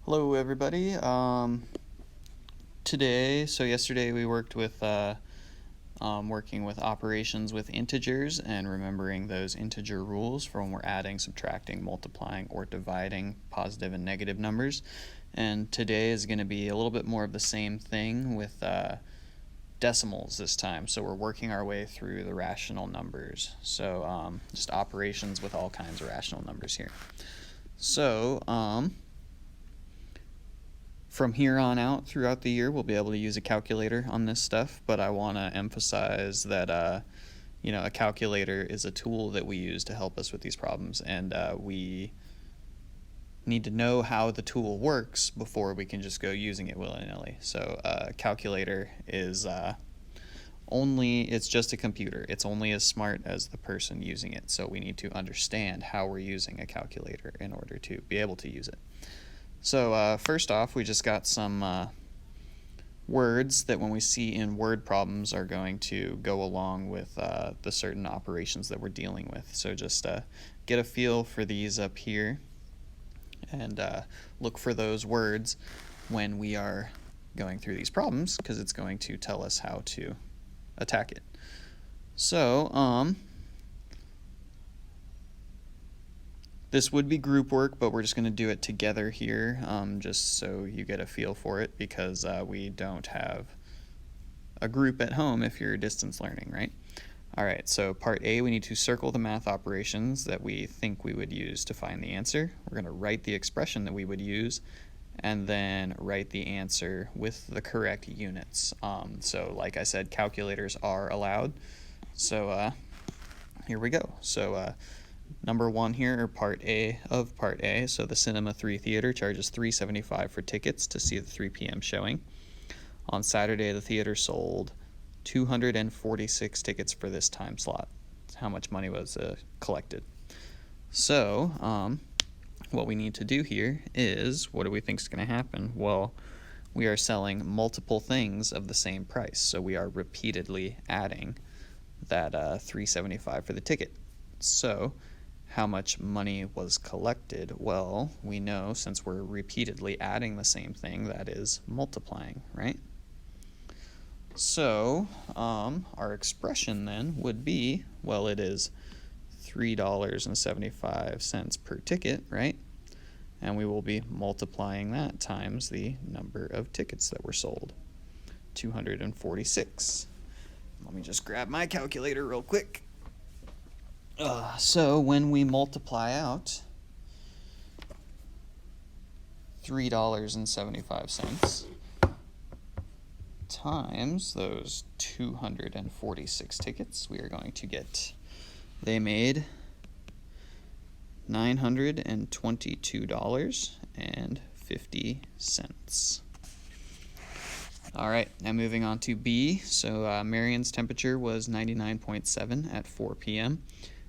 Hello, everybody. Yesterday we worked with working with operations with integers and remembering those integer rules for when we're adding, subtracting, multiplying, or dividing positive and negative numbers. And today is going to be a little bit more of the same thing with decimals this time. So we're working our way through the rational numbers. So just operations with all kinds of rational numbers here. So from here on out throughout the year, we'll be able to use a calculator on this stuff, but I want to emphasize that a calculator is a tool that we use to help us with these problems, and we need to know how the tool works before we can just go using it willy-nilly. So a calculator is it's just a computer. It's only as smart as the person using it, so we need to understand how we're using a calculator in order to be able to use it. So first off, we just got some words that when we see in word problems are going to go along with the certain operations that we're dealing with. So just get a feel for these up here and look for those words when we are going through these problems, because it's going to tell us how to attack it. So this would be group work, but we're just going to do it together here, just so you get a feel for it, because we don't have a group at home if you're distance learning, right? All right, so part A, we need to circle the math operations that we think we would use to find the answer. We're going to write the expression that we would use, and then write the answer with the correct units. So like I said, calculators are allowed. So here we go. So number one here, or part A of part A. So the Cinema 3 Theater charges $3.75 for tickets to see the 3 p.m. showing. On Saturday, the theater sold 246 tickets for this time slot. That's how much money was collected. So what we need to do here is, what do we think is going to happen? Well, we are selling multiple things of the same price, so we are repeatedly adding that $3.75 for the ticket. So how much money was collected? Well, we know, since we're repeatedly adding the same thing, that is multiplying, right? So our expression then would be, well, it is $3.75 per ticket, right? And we will be multiplying that times the number of tickets that were sold, 246. Let me just grab my calculator real quick. So when we multiply out $3.75 times those 246 tickets, we are going to get, they made $922.50. All right, now moving on to B. So Marion's temperature was 99.7 at 4 p.m.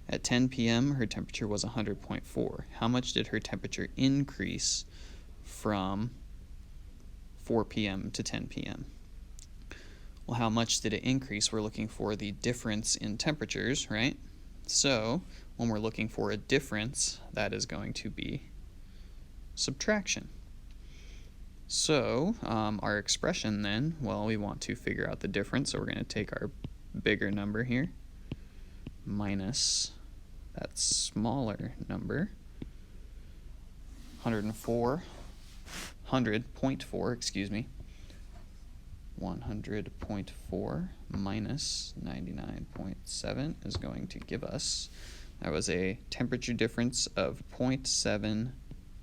At 10 p.m., her temperature was 100.4. How much did her temperature increase from 4 p.m. to 10 p.m.? Well, how much did it increase? We're looking for the difference in temperatures, right? So when we're looking for a difference, that is going to be subtraction. So our expression then, well, we want to figure out the difference, so we're going to take our bigger number here minus that smaller number, 100.4, excuse me. 100.4 minus 99.7 is going to give us, that was a temperature difference of 0.7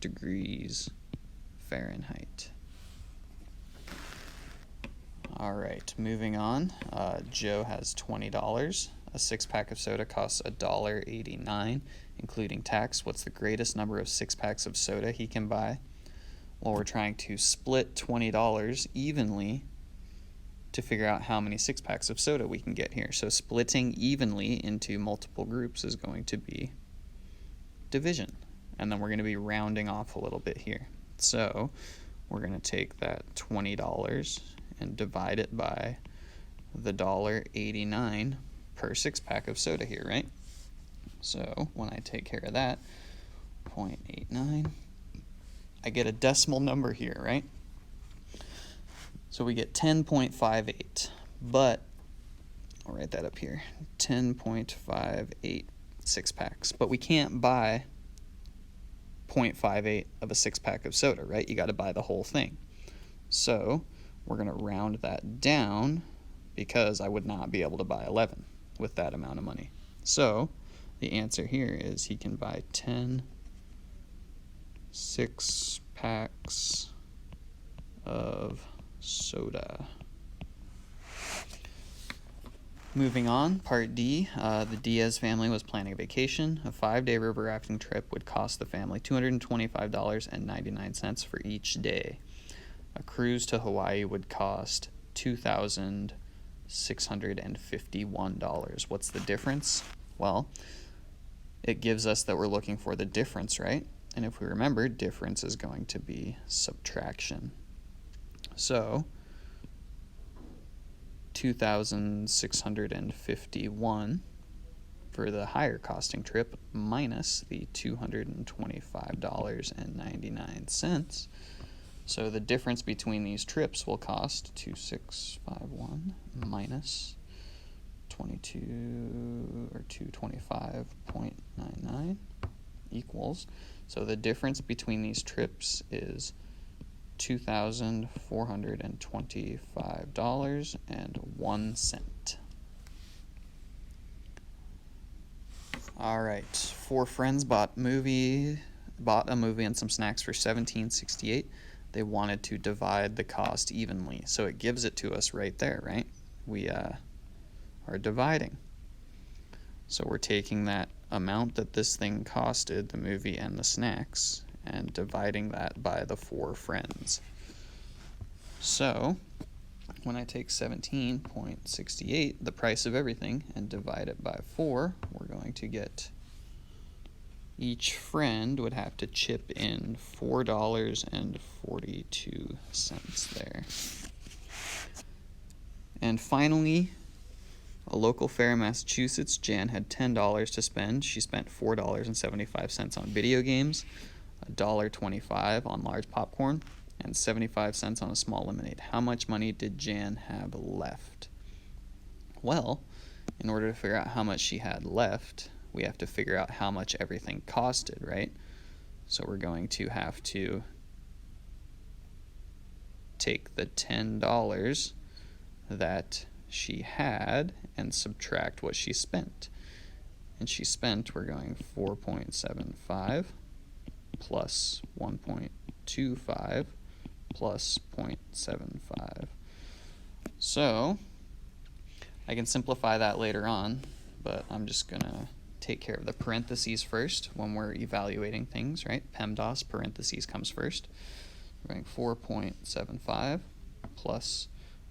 degrees Fahrenheit. All right, moving on. Joe has $20. A 6-pack of soda costs $1.89, including tax. What's the greatest number of 6-packs of soda he can buy? Well, we're trying to split $20 evenly to figure out how many 6-packs of soda we can get here. So splitting evenly into multiple groups is going to be division. And then we're going to be rounding off a little bit here. So we're going to take that $20 and divide it by the $1.89 per 6-pack of soda here, right? So when I take care of that, 0.89 I get a decimal number here, right? So we get 10.58, but I'll write that up here, 10.58 six-packs, but we can't buy 0.58 of a six-pack of soda, right? You got to buy the whole thing. So we're going to round that down because I would not be able to buy 11 with that amount of money. So the answer here is he can buy 10 six-packs of soda. Moving on, part D, the Diaz family was planning a vacation. A 5-day river rafting trip would cost the family $225.99 for each day. A cruise to Hawaii would cost $2,651. What's the difference? Well, it gives us that we're looking for the difference, right? And if we remember, difference is going to be subtraction. So 2,651 for the higher costing trip minus the $225.99. So the difference between these trips will cost 2,651 minus 22 or 225.99 equals. So the difference between these trips is $2,425.01. All right, 4 friends bought a movie and some snacks for $17.68. They wanted to divide the cost evenly, so it gives it to us right there, right? We are dividing. So we're taking that amount that this thing costed, the movie and the snacks, and dividing that by the 4 friends. So when I take 17.68, the price of everything, and divide it by 4, we're going to get each friend would have to chip in $4.42 there. And finally, a local fair in Massachusetts, Jan had $10 to spend. She spent $4.75 on video games, $1.25 on large popcorn, and 75 cents on a small lemonade. How much money did Jan have left? Well, in order to figure out how much she had left, we have to figure out how much everything costed, right? So we're going to have to take the $10 that she had and subtract what she spent. And she spent, we're going 4.75 plus 1.25 plus 0.75. So I can simplify that later on, but I'm just going to take care of the parentheses first when we're evaluating things, right? PEMDAS, parentheses comes first. We're going 4.75 plus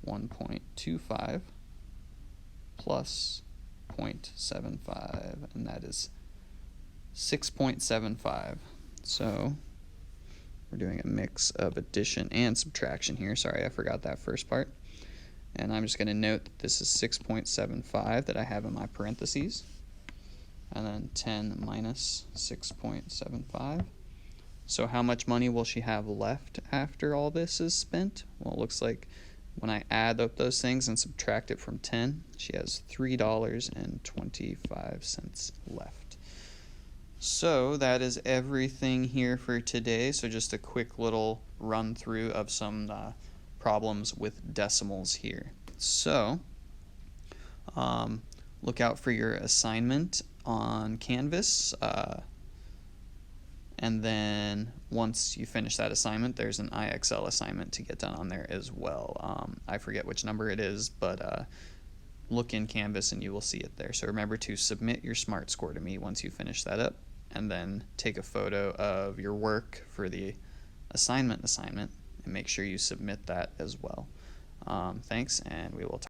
1.25 plus 0.75, and that is 6.75. So we're doing a mix of addition and subtraction here. Sorry, I forgot that first part. And I'm just going to note that this is 6.75 that I have in my parentheses. And then 10 minus 6.75. So how much money will she have left after all this is spent? Well, it looks like when I add up those things and subtract it from 10, she has $3.25 left. So that is everything here for today. So just a quick little run through of some problems with decimals here. So look out for your assignment on Canvas. And then once you finish that assignment, there's an IXL assignment to get done on there as well. I forget which number it is, but look in Canvas and you will see it there. So remember to submit your SMART score to me once you finish that up, and then take a photo of your work for the assignment, and make sure you submit that as well. Thanks, and we will talk.